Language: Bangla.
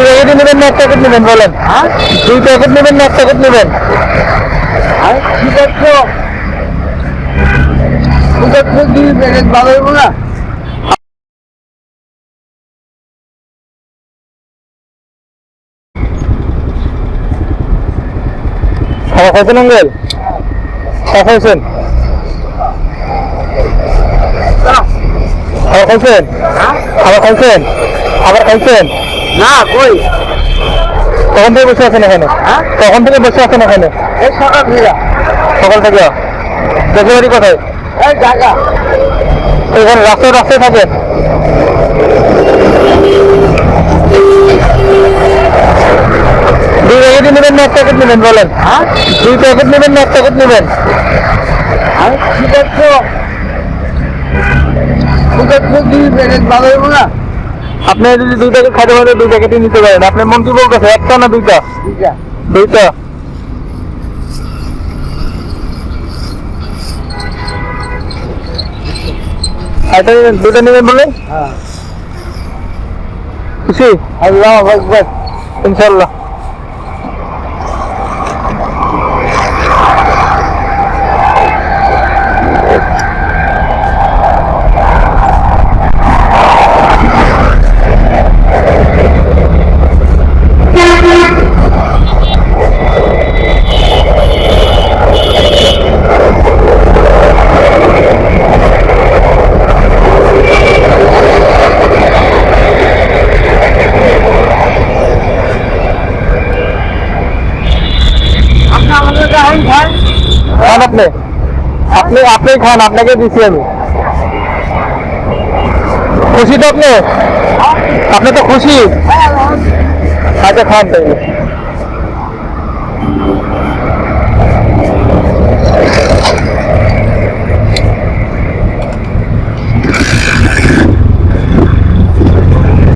দুই প্যাকেট নেবেন না এক প্যাকেট নেবেন বলেন? দুই প্যাকেট নেবেন না এক প্যাকেট নেবেন? কি করছো? দুই প্যাকেট ভালো হইব না? খাওয়া খাইছেন আঙ্কেল? খাওয়া খাইছেন? খাওয়া খাইছেন? খাবার খাইছেন? খাবার খাইছেন? না কই কখন থেকে বসে আছেন এখানে? কখন থেকে বসে আছেন এখানে? এই সকাল থেকে সকাল থেকে। দেশের বাড়ি কোথায়? এই জায়গা এখানে রাস্তায় রাস্তায় থাকেন? দুই প্যাকেট নেবেন না এক প্যাকেট নেবেন বলেন? দুই প্যাকেট নেবেন না এক প্যাকেট নেবেন? কি করছো? দুই প্যাকেট ভালো হইব না? আপনি যদি দুই প্যাকেট খাইতে পারেন দুই প্যাকেটই নিতে পারেন। আপনার মন কি বলতেছে, একটা না দুইটা? দুইটা দুইটা। এটা দুইটা নেবেন বলে খুশি? আল্লাহ আকবার ইনশাল্লাহ। আপনি আমাদের খান খান খান আপনি, আপনি খান, আপনাকে দিচ্ছি আমি। খুশি তো আপনি? আপনি তো খুশি? আচ্ছা খান তাই।